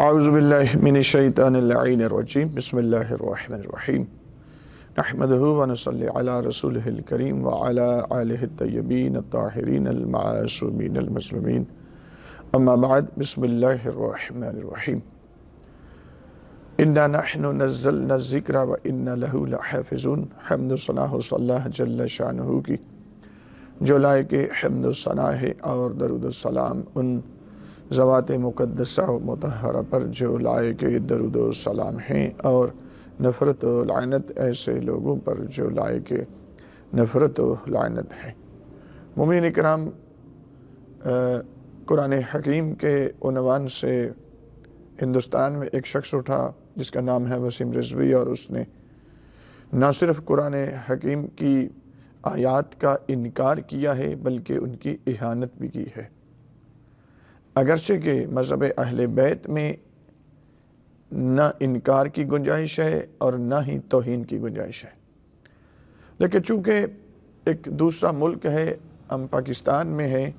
اعوذ باللہ من الشیطان اللعین الرجیم بسم اللہ الرحمن الرحیم نحمدہ ونصلی علی رسولہ الکریم وعلی آلہ الطیبین الطاہرین المعصومین المظلومین اما بعد بسم اللہ الرحمن الرحیم انا نحن نزلنا الذکر وانا لہ لحافظون حمد و ثنا ہو صلی اللہ جل شانہ کی جو لائق حمد و ثنا ہے اور درود و سلام ان ذوات مقدسہ و مطہرہ پر جو لائق درود و سلام ہیں، اور نفرت و لعنت ایسے لوگوں پر جو لائق نفرت و لعنت ہیں۔ مومنین اکرام، قرآن حکیم کے عنوان سے ہندوستان میں ایک شخص اٹھا جس کا نام ہے وسیم رضوی، اور اس نے نہ صرف قرآن حکیم کی آیات کا انکار کیا ہے بلکہ ان کی اہانت بھی کی ہے۔ اگرچہ کہ مذہب اہل بیت میں نہ انکار کی گنجائش ہے اور نہ ہی توہین کی گنجائش ہے، لیکن چونکہ ایک دوسرا ملک ہے، ہم پاکستان میں ہیں،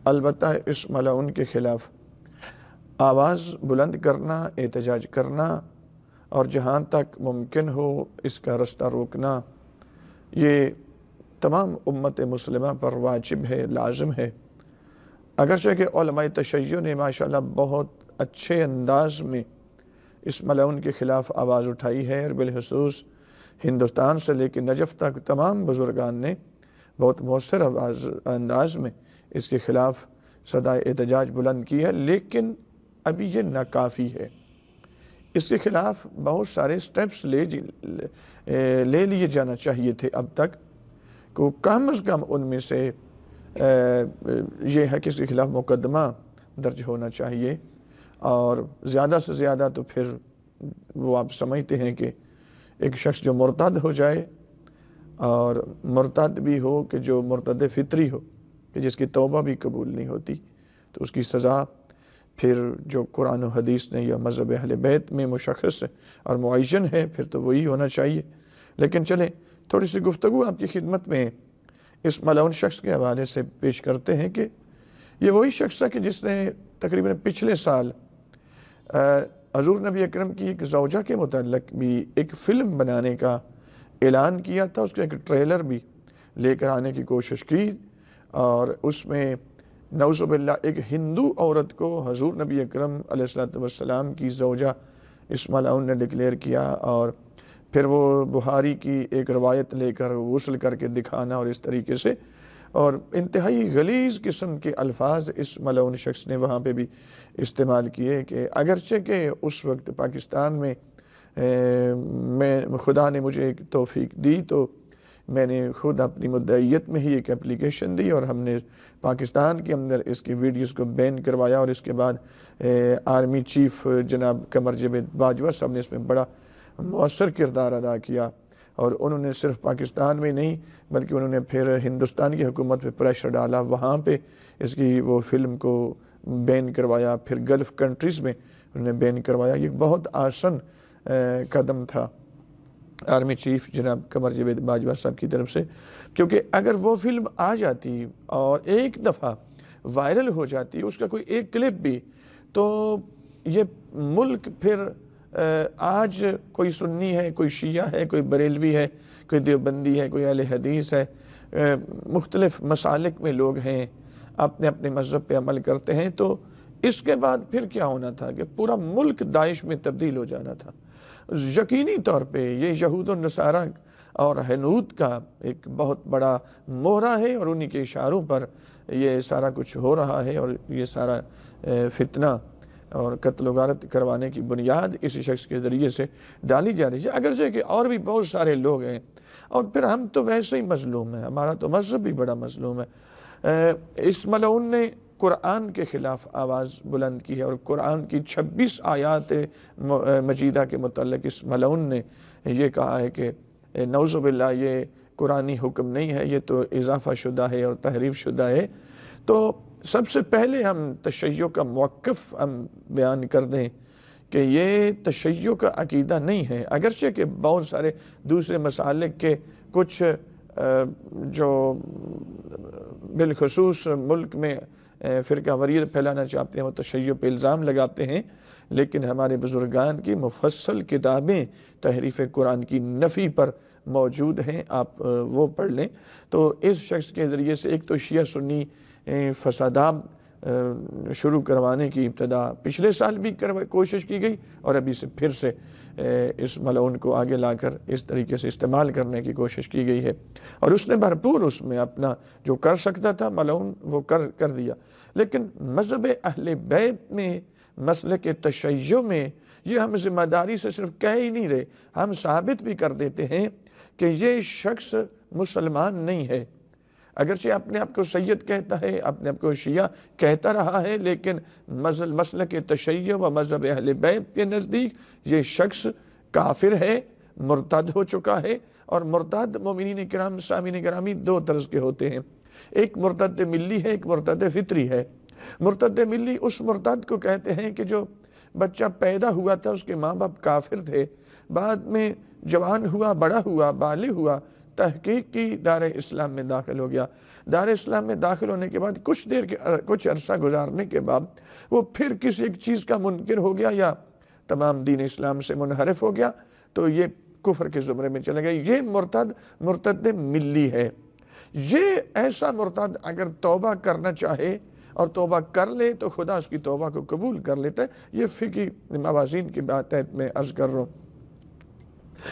البتہ اس ملعون کے خلاف آواز بلند کرنا، احتجاج کرنا اور جہاں تک ممکن ہو اس کا رستہ روکنا، یہ تمام امت مسلمہ پر واجب ہے، لازم ہے۔ اگرچہ کہ علماء تشیع نے ماشاءاللہ بہت اچھے انداز میں اس ملعون کے خلاف آواز اٹھائی ہے، اور بالخصوص ہندوستان سے لے کے نجف تک تمام بزرگان نے بہت مؤثر انداز میں اس کے خلاف صدائے احتجاج بلند کی ہے، لیکن ابھی یہ ناکافی ہے۔ اس کے خلاف بہت سارے سٹیپس لے لیے جانا چاہیے تھے اب تک، کہ کم از کم ان میں سے یہ ہے کہ اس کے خلاف مقدمہ درج ہونا چاہیے، اور زیادہ سے زیادہ تو پھر وہ آپ سمجھتے ہیں کہ ایک شخص جو مرتد ہو جائے، اور مرتد بھی ہو کہ جو مرتد فطری ہو کہ جس کی توبہ بھی قبول نہیں ہوتی، تو اس کی سزا پھر جو قرآن و حدیث نے یا مذہب اہل بیت میں مشخص اور معین ہے پھر تو وہی ہونا چاہیے۔ لیکن چلیں تھوڑی سی گفتگو آپ کی خدمت میں اس ملعون شخص کے حوالے سے پیش کرتے ہیں کہ یہ وہی شخص ہے کہ جس نے تقریباً پچھلے سال حضور نبی اکرم کی ایک زوجہ کے متعلق بھی ایک فلم بنانے کا اعلان کیا تھا، اس کا ایک ٹریلر بھی لے کر آنے کی کوشش کی، اور اس میں نعوذ باللہ ایک ہندو عورت کو حضور نبی اکرم علیہ السلام کی زوجہ اس ملعون نے ڈکلیئر کیا، اور پھر وہ بخاری کی ایک روایت لے کر غسل کر کے دکھانا، اور اس طریقے سے اور انتہائی غلیظ قسم کے الفاظ اس ملعون شخص نے وہاں پہ بھی استعمال کیے، کہ اگرچہ کہ اس وقت پاکستان میں خدا نے مجھے ایک توفیق دی تو میں نے خود اپنی مدعیت میں ہی ایک اپلیکیشن دی، اور ہم نے پاکستان کے اندر اس کی ویڈیوز کو بین کروایا، اور اس کے بعد آرمی چیف جناب قمر جاوید باجوہ صاحب نے اس میں بڑا مؤثر کردار ادا کیا، اور انہوں نے صرف پاکستان میں نہیں بلکہ انہوں نے پھر ہندوستان کی حکومت پہ پریشر ڈالا، وہاں پہ اس کی وہ فلم کو بین کروایا، پھر گلف کنٹریز میں انہوں نے بین کروایا۔ یہ بہت آسان قدم تھا آرمی چیف جناب قمر جاوید باجوہ صاحب کی طرف سے، کیونکہ اگر وہ فلم آ جاتی اور ایک دفعہ وائرل ہو جاتی، اس کا کوئی ایک کلپ بھی، تو یہ ملک پھر آج کوئی سنی ہے، کوئی شیعہ ہے، کوئی بریلوی ہے، کوئی دیوبندی ہے، کوئی اہل حدیث ہے، مختلف مسالک میں لوگ ہیں، اپنے اپنے مذہب پہ عمل کرتے ہیں، تو اس کے بعد پھر کیا ہونا تھا کہ پورا ملک داعش میں تبدیل ہو جانا تھا۔ یقینی طور پہ یہ یہود و نصارہ اور ہنود کا ایک بہت بڑا مہرہ ہے، اور انہی کے اشاروں پر یہ سارا کچھ ہو رہا ہے، اور یہ سارا فتنہ اور قتل و غارت کروانے کی بنیاد اسی شخص کے ذریعے سے ڈالی جا رہی ہے، اگرچہ کہ اور بھی بہت سارے لوگ ہیں، اور پھر ہم تو ویسے ہی مظلوم ہیں، ہمارا تو مذہب بھی بڑا مظلوم ہے۔ اس ملعون نے قرآن کے خلاف آواز بلند کی ہے، اور قرآن کی 26 آیات مجیدہ کے متعلق اس ملعون نے یہ کہا ہے کہ نعوذ باللہ یہ قرآنی حکم نہیں ہے، یہ تو اضافہ شدہ ہے اور تحریف شدہ ہے۔ تو سب سے پہلے ہم تشیع کا موقف ہم بیان کر دیں کہ یہ تشیع کا عقیدہ نہیں ہے، اگرچہ کہ بہت سارے دوسرے مسالک کے کچھ جو بالخصوص ملک میں فرقہ واریت پھیلانا چاہتے ہیں، وہ تشیع پہ الزام لگاتے ہیں، لیکن ہمارے بزرگان کی مفصل کتابیں تحریف قرآن کی نفی پر موجود ہیں، آپ وہ پڑھ لیں۔ تو اس شخص کے ذریعے سے ایک تو شیعہ سنی فسادات شروع کروانے کی ابتدا پچھلے سال بھی کوشش کی گئی، اور ابھی سے پھر سے اس ملعون کو آگے لا کر اس طریقے سے استعمال کرنے کی کوشش کی گئی ہے، اور اس نے بھرپور اس میں اپنا جو کر سکتا تھا ملعون وہ کر دیا۔ لیکن مذہب اہل بیت میں، مسلک تشیع میں، یہ ہم ذمہ داری سے صرف کہہ ہی نہیں رہے، ہم ثابت بھی کر دیتے ہیں کہ یہ شخص مسلمان نہیں ہے۔ اگرچہ اپنے آپ کو سید کہتا ہے، اپنے آپ کو شیعہ کہتا رہا ہے، لیکن مسلک تشیع و مذہب اہل بیت کے نزدیک یہ شخص کافر ہے، مرتد ہو چکا ہے۔ اور مرتد مومنین کرام، سامعین گرامی، دو طرز کے ہوتے ہیں، ایک مرتد ملی ہے، ایک مرتد فطری ہے۔ مرتد ملی اس مرتد کو کہتے ہیں کہ جو بچہ پیدا ہوا تھا اس کے ماں باپ کافر تھے، بعد میں جوان ہوا، بڑا ہوا، بالغ ہوا، تحقیق کی، دار اسلام میں داخل ہو گیا۔ دار اسلام میں داخل ہونے کے بعد کچھ عرصہ گزارنے کے بعد وہ پھر کسی ایک چیز کا منکر ہو گیا یا تمام دین اسلام سے منحرف ہو گیا، تو یہ کفر کے زمرے میں چلے گئے۔ یہ مرتد ملی ہے۔ یہ ایسا مرتد اگر توبہ کرنا چاہے اور توبہ کر لے تو خدا اس کی توبہ کو قبول کر لیتا ہے۔ یہ فقہی موازین کی بات ہے، میں عرض کر رہا ہوں۔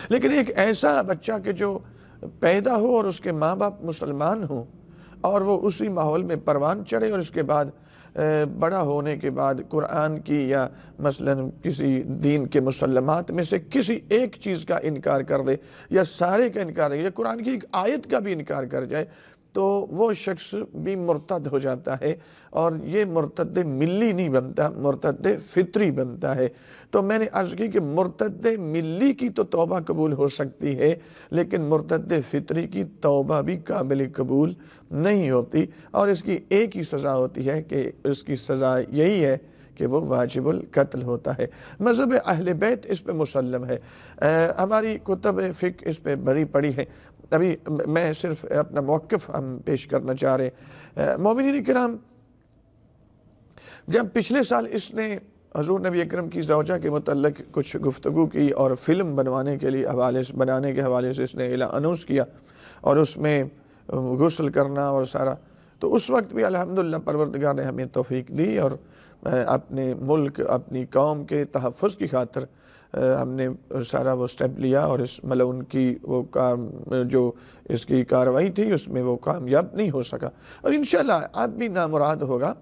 لیکن ایک ایسا بچہ کہ جو پیدا ہو اور اس کے ماں باپ مسلمان ہوں اور وہ اسی ماحول میں پروان چڑھے، اور اس کے بعد بڑا ہونے کے بعد قرآن کی یا مثلاً کسی دین کے مسلمات میں سے کسی ایک چیز کا انکار کر دے یا سارے کا انکار کر دے یا قرآن کی ایک آیت کا بھی انکار کر جائے، تو وہ شخص بھی مرتد ہو جاتا ہے، اور یہ مرتد ملی نہیں بنتا، مرتد فطری بنتا ہے۔ تو میں نے عرض کی کہ مرتد ملی کی تو توبہ قبول ہو سکتی ہے، لیکن مرتد فطری کی توبہ بھی قابل قبول نہیں ہوتی، اور اس کی ایک ہی سزا ہوتی ہے کہ اس کی سزا یہی ہے کہ وہ واجب القتل ہوتا ہے۔ مذہب اہل بیت اس پہ مسلم ہے، ہماری کتب فقہ اس پہ بھری پڑی ہے۔ ابھی میں صرف اپنا موقف ہم پیش کرنا چاہ رہے ہیں۔ مومنین کرام، جب پچھلے سال اس نے حضور نبی اکرم کی زوجہ کے متعلق کچھ گفتگو کی اور فلم بنانے کے حوالے سے اس نے اناؤنس کیا، اور اس میں غسل کرنا اور سارا، تو اس وقت بھی الحمدللہ پروردگار نے ہمیں توفیق دی، اور اپنے ملک، اپنی قوم کے تحفظ کی خاطر ہم نے سارا وہ سٹیپ لیا، اور اس ملعون کی وہ کام جو اس کی کارروائی تھی اس میں وہ کامیاب نہیں ہو سکا، اور انشاءاللہ اب بھی نامراد ہوگا۔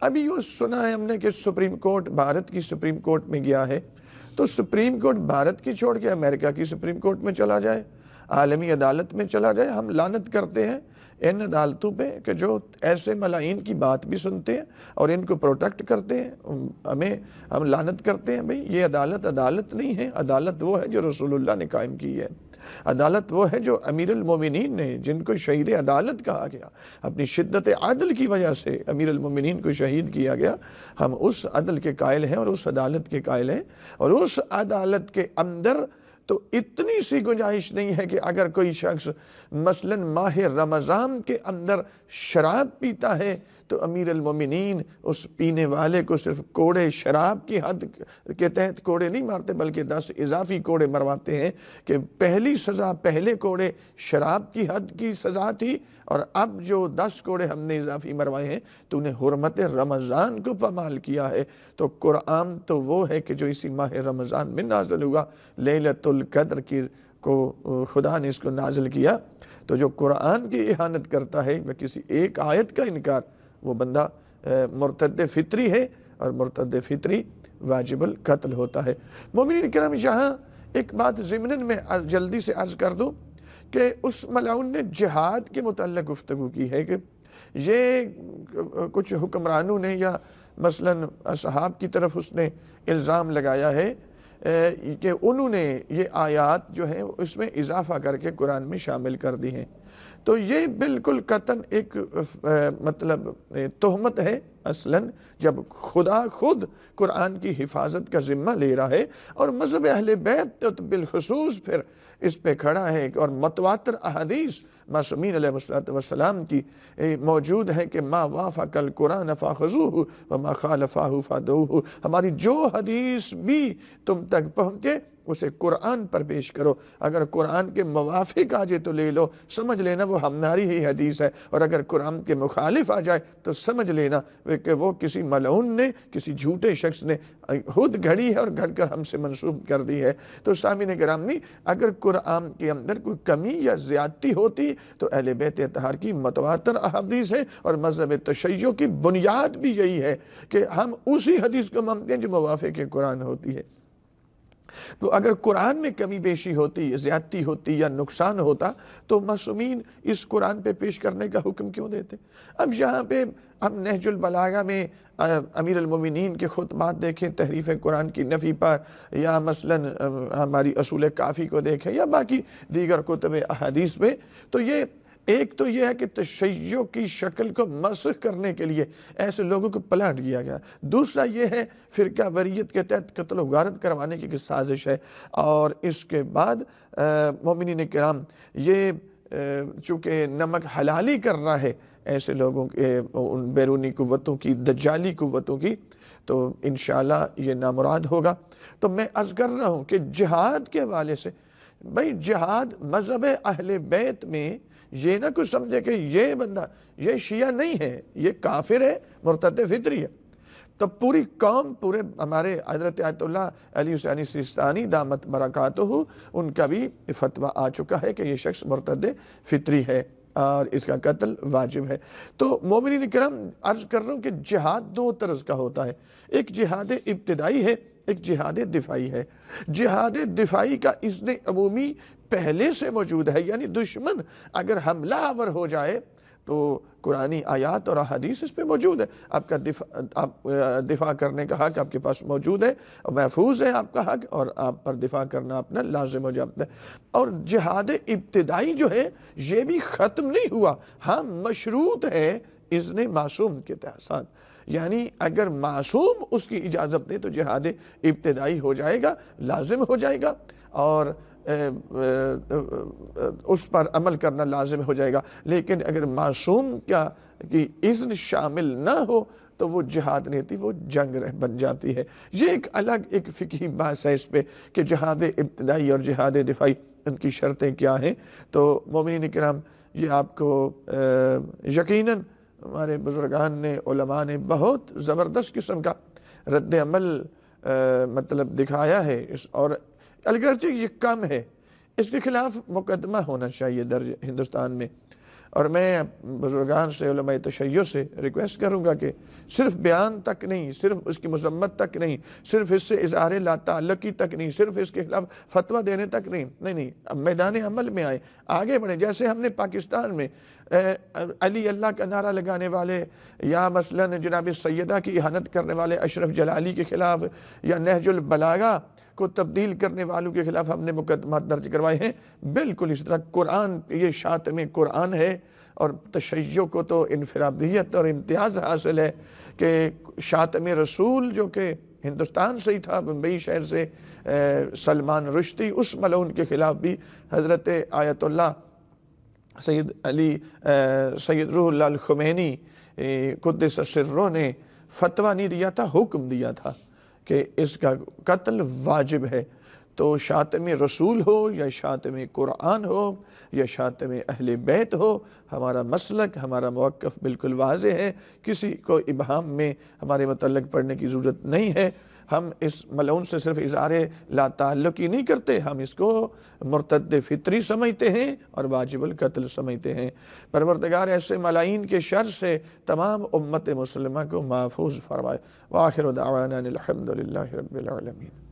ابھی یہ سنا ہے ہم نے کہ سپریم کورٹ، بھارت کی سپریم کورٹ میں گیا ہے، تو سپریم کورٹ بھارت کی چھوڑ کے امریکہ کی سپریم کورٹ میں چلا جائے، عالمی عدالت میں چلا جائے۔ ہم لعنت کرتے ہیں ان عدالتوں پہ کہ جو ایسے ملائین کی بات بھی سنتے ہیں اور ان کو پروٹیکٹ کرتے ہیں۔ ہم لعنت کرتے ہیں، بھئی یہ عدالت نہیں ہے۔ عدالت وہ ہے جو رسول اللہ نے قائم کی ہے، عدالت وہ ہے جو امیر المومنین نے، جن کو شہید عدالت کہا گیا، اپنی شدت عدل کی وجہ سے امیر المومنین کو شہید کیا گیا۔ ہم اس عدل کے قائل ہیں اور اس عدالت کے قائل ہیں، اور اس عدالت کے اندر تو اتنی سی گنجائش نہیں ہے کہ اگر کوئی شخص مثلاً ماہ رمضان کے اندر شراب پیتا ہے تو امیر المومنین اس پینے والے کو صرف کوڑے، شراب کی حد کے تحت کوڑے نہیں مارتے، بلکہ 10 اضافی کوڑے مرواتے ہیں، کہ پہلی سزا پہلے کوڑے شراب کی حد کی سزا تھی، اور اب جو 10 کوڑے ہم نے اضافی مروائے ہیں تو انہیں حرمت رمضان کو پامال کیا ہے۔ تو قرآن تو وہ ہے کہ جو اسی ماہ رمضان میں نازل ہوا، لیلۃ القدر کی کو خدا نے اس کو نازل کیا۔ تو جو قرآن کی اہانت کرتا ہے یا کسی ایک آیت کا انکار، وہ بندہ مرتد فطری ہے، اور مرتد فطری واجب القتل ہوتا ہے۔ مومنین کرام، یہاں ایک بات ضمناً میں جلدی سے عرض کر دوں کہ اس ملعون نے جہاد کے متعلق گفتگو کی ہے کہ یہ کچھ حکمرانوں نے یا مثلاً اصحاب کی طرف اس نے الزام لگایا ہے کہ انہوں نے یہ آیات جو ہیں اس میں اضافہ کر کے قرآن میں شامل کر دی ہیں۔ تو یہ بالکل قطعاً ایک مطلب تہمت ہے اصلاً جب خدا خود قرآن کی حفاظت کا ذمہ لے رہا ہے اور مذہب اہل بیت تو بالخصوص پھر اس پہ کھڑا ہے، اور متواتر احادیث معصومین علیہ السلام کی موجود ہے کہ ما وافق القرآن فاخذوہ وما خالفہ فدعوہ، ہماری جو حدیث بھی تم تک پہنچے اسے قرآن پر پیش کرو، اگر قرآن کے موافق آ جائے تو لے لو، سمجھ لینا وہ ہماری ہی حدیث ہے، اور اگر قرآن کے مخالف آ جائے تو سمجھ لینا کہ وہ کسی ملعون نے، کسی جھوٹے شخص نے خود گھڑی ہے اور گھڑ کر ہم سے منسوب کر دی ہے۔ تو سامعین گرامی، اگر قرآن کے اندر کوئی کمی یا زیادتی ہوتی تو اہل بیت اطہار کی متواتر احادیث ہے، اور مذہب تشیع کی بنیاد بھی یہی ہے کہ ہم اسی حدیث کو مانتے ہیں جو موافق قرآن ہوتی ہے۔ تو اگر قرآن میں کمی بیشی ہوتی، زیادتی ہوتی یا نقصان ہوتا تو معصومین اس قرآن پہ پیش کرنے کا حکم کیوں دیتے؟ اب یہاں پہ ہم نہج البلاغہ میں امیر المومنین کے خطبات دیکھیں تحریف قرآن کی نفی پر، یا مثلاً ہماری اصول کافی کو دیکھیں یا باقی دیگر کتب احادیث میں، تو ایک تو یہ ہے کہ تشیع کی شکل کو مسخ کرنے کے لیے ایسے لوگوں کو پلانٹ کیا گیا، دوسرا یہ ہے فرقہ وریت کے تحت قتل و غارت کروانے کی سازش ہے، اور اس کے بعد مومنین کرام یہ چونکہ نمک حلالی کر رہا ہے ایسے لوگوں کے ان بیرونی قوتوں کی، دجالی قوتوں کی، تو انشاءاللہ یہ نامراد ہوگا۔ تو میں عرض کر رہا ہوں کہ جہاد کے حوالے سے بھئی جہاد مذہب اہل بیت میں یہ نہ کچھ سمجھے کہ یہ بندہ یہ شیعہ نہیں ہے، یہ کافر ہے، مرتد فطری ہے، تو پوری قوم، پورے ہمارے حضرت آیت اللہ علی حسینی سیستانی دامت برکاتہ ان کا بھی فتویٰ آ چکا ہے کہ یہ شخص مرتد فطری ہے اور اس کا قتل واجب ہے۔ تو مومنین کرام، عرض کر رہا ہوں کہ جہاد دو طرز کا ہوتا ہے، ایک جہاد ابتدائی ہے، ایک جہاد دفاعی ہے۔ جہاد دفاعی کا اذن عمومی پہلے سے موجود ہے، یعنی دشمن اگر حملہ آور ہو جائے تو قرآنی آیات اور احادیث اس پہ موجود ہے، آپ کا دفاع کرنے کا حق آپ کے پاس موجود ہے، محفوظ ہے آپ کا حق، اور آپ پر دفاع کرنا اپنا لازم ہو جاتا ہے۔ اور جہاد ابتدائی جو ہے یہ بھی ختم نہیں ہوا، ہاں مشروط ہے اذن معصوم کے ساتھ، یعنی اگر معصوم اس کی اجازت دے تو جہاد ابتدائی ہو جائے گا، لازم ہو جائے گا، اور اس پر عمل کرنا لازم ہو جائے گا۔ لیکن اگر معصوم کی اذن شامل نہ ہو تو وہ جہاد نہیں ہوتی، وہ جنگ بن جاتی ہے۔ یہ ایک الگ ایک فقہی بحث ہے اس پہ کہ جہاد ابتدائی اور جہاد دفاعی ان کی شرطیں کیا ہیں۔ تو مومنین کرام، یہ آپ کو یقیناً ہمارے بزرگان نے، علماء نے بہت زبردست قسم کا رد عمل مطلب دکھایا ہے، اور اگرچہ یہ کم ہے، اس کے خلاف مقدمہ ہونا چاہیے درج ہندوستان میں، اور میں بزرگان سے، علماء تشیع سے ریکویسٹ کروں گا کہ صرف بیان تک نہیں، صرف اس کی مذمت تک نہیں، صرف اس سے اظہار لا تعلقی تک نہیں، صرف اس کے خلاف فتویٰ دینے تک نہیں، اب میدان عمل میں آئے، آگے بڑھیں۔ جیسے ہم نے پاکستان میں علی اللہ کا نعرہ لگانے والے، یا مثلاً جناب سیدہ کی اہانت کرنے والے اشرف جلالی کے خلاف، یا نہج البلاغہ کو تبدیل کرنے والوں کے خلاف ہم نے مقدمات درج کروائے ہیں، بالکل اس طرح قرآن، یہ شاطم قرآن ہے، اور تشیع کو تو انفرادیت اور امتیاز حاصل ہے کہ شاطم رسول جو کہ ہندوستان سے ہی تھا، بمبئی شہر سے سلمان رشدی، اس ملعون کے خلاف بھی حضرت آیت اللہ سید روح اللہ الخمینی قدس سرہ نے فتویٰ نہیں دیا تھا، حکم دیا تھا کہ اس کا قتل واجب ہے۔ تو شاطم رسول ہو یا شاطم قرآن ہو یا شاطم اہل بیت ہو، ہمارا مسلک، ہمارا موقف بالکل واضح ہے، کسی کو ابہام میں ہمارے متعلق پڑھنے کی ضرورت نہیں ہے۔ ہم اس ملعون سے صرف اظہار لا تعلقی نہیں کرتے، ہم اس کو مرتد فطری سمجھتے ہیں اور واجب القتل سمجھتے ہیں۔ پروردگار ایسے ملائین کے شر سے تمام امت مسلمہ کو محفوظ فرمائے۔ وآخر دعوانا الحمدللہ رب العالمین۔